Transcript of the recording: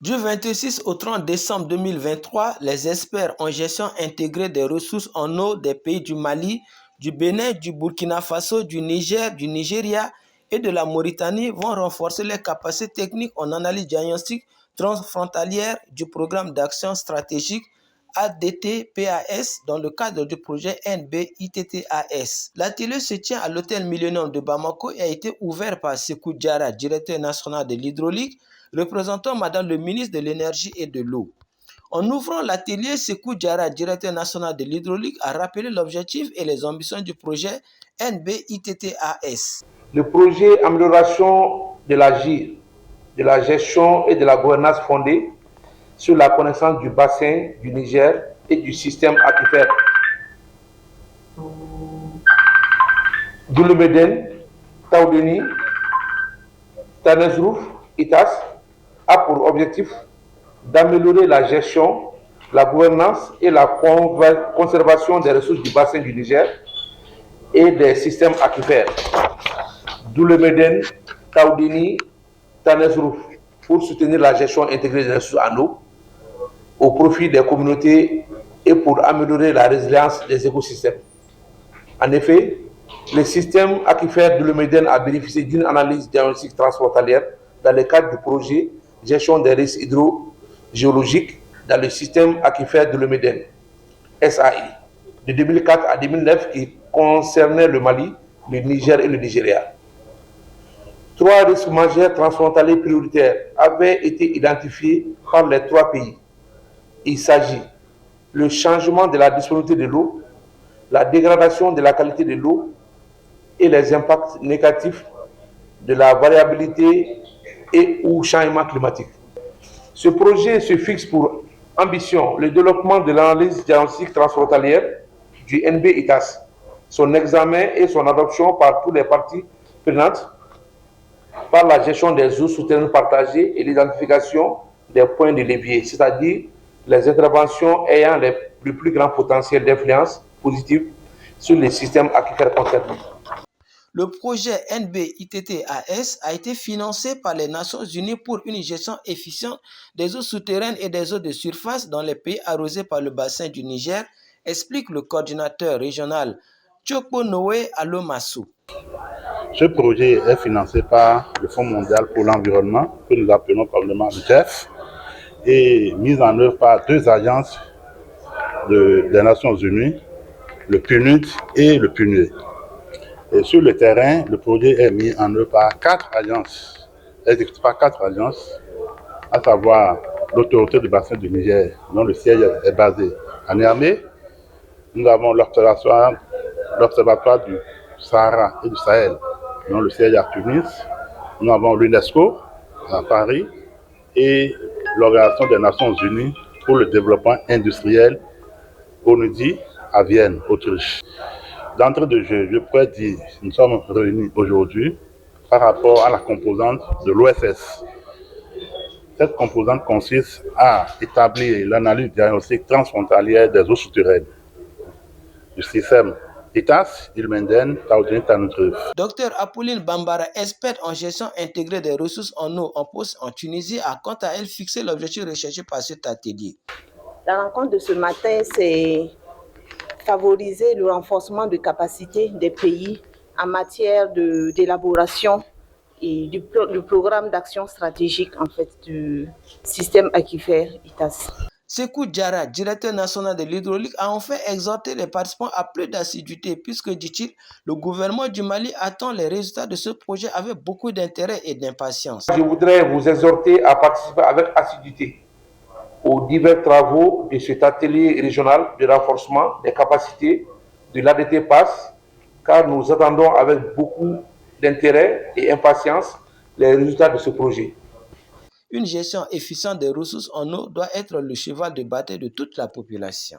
Du 26 au 30 décembre 2023, les experts en gestion intégrée des ressources en eau des pays du Mali, du Bénin, du Burkina Faso, du Niger, du Nigeria et de la Mauritanie vont renforcer les capacités techniques en analyse diagnostique transfrontalière du programme d'action stratégique ADT-PAS dans le cadre du projet NB-ITT-AS. L'atelier se tient à l'hôtel Millennium de Bamako et a été ouvert par Sékou Diarra, directeur national de l'hydraulique, représentant Madame le ministre de l'Énergie et de l'Eau. En ouvrant l'atelier, Sékou Diarra, directeur national de l'hydraulique, a rappelé l'objectif et les ambitions du projet NB-ITT-AS. Le projet amélioration de l'agir, de la gestion et de la gouvernance fondée sur la connaissance du bassin du Niger et du système aquifère Doulemeden, Taoudeni, Tanezrouf, ITAS a pour objectif d'améliorer la gestion, la gouvernance et la conservation des ressources du bassin du Niger et des systèmes aquifères. Doulemeden, Taoudeni, Tanezrouf pour soutenir la gestion intégrée des ressources en eau au profit des communautés et pour améliorer la résilience des écosystèmes. En effet, le système aquifère de l'Eumeden a bénéficié d'une analyse diagnostique transfrontalière dans le cadre du projet Gestion des risques hydrogéologiques dans le système aquifère de l'Eumeden, SAI, de 2004 à 2009 qui concernait le Mali, le Niger et le Nigeria. 3 risques majeurs transfrontaliers prioritaires avaient été identifiés par les 3 pays. Il s'agit le changement de la disponibilité de l'eau, la dégradation de la qualité de l'eau et les impacts négatifs de la variabilité et ou changement climatique. Ce projet se fixe pour ambition le développement de l'analyse diagnostique transfrontalière du NB-ITAS, son examen et son adoption par toutes les parties prenantes, par la gestion des eaux souterraines partagées et l'identification des points de levier, c'est-à-dire les interventions ayant le plus grand potentiel d'influence positive sur les systèmes aquifères concernés. Le projet NB-ITT-AS a été financé par les Nations Unies pour une gestion efficiente des eaux souterraines et des eaux de surface dans les pays arrosés par le bassin du Niger, explique le coordinateur régional Tchokpo Noé Alomassou. Ce projet est financé par le Fonds mondial pour l'environnement, que nous appelons communément le GEF, et mis en œuvre par 2 agences des Nations Unies, le PNUD et le PNUE. Et sur le terrain, le projet est mis en œuvre par 4 agences, à savoir l'autorité du bassin du Niger, dont le siège est basé à Niamey. Nous avons l'observatoire du Sahara et du Sahel, dont le siège est à Tunis. Nous avons l'UNESCO à Paris et l'Organisation des Nations Unies pour le développement industriel, ONUDI, à Vienne, Autriche. D'entrée de jeu, je pourrais dire, nous sommes réunis aujourd'hui par rapport à la composante de l'OSS. Cette composante consiste à établir l'analyse diagnostique transfrontalière des eaux souterraines du système ITAS, Ilmenden, Taoudeni, Tanezrouf. Dr Apolline Bambara, experte en gestion intégrée des ressources en eau en poste en Tunisie, a quant à elle fixé l'objectif recherché par cet atelier. La rencontre de ce matin, c'est favoriser le renforcement de capacités des pays en matière d'élaboration et du programme d'action stratégique en fait, du système aquifère ITAS. Sékou Diarra, directeur national de l'hydraulique, a enfin exhorté les participants à plus d'assiduité puisque, dit-il, le gouvernement du Mali attend les résultats de ce projet avec beaucoup d'intérêt et d'impatience. Je voudrais vous exhorter à participer avec assiduité aux divers travaux de cet atelier régional de renforcement des capacités de l'ADT-PAS, car nous attendons avec beaucoup d'intérêt et impatience les résultats de ce projet. Une gestion efficiente des ressources en eau doit être le cheval de bataille de toute la population.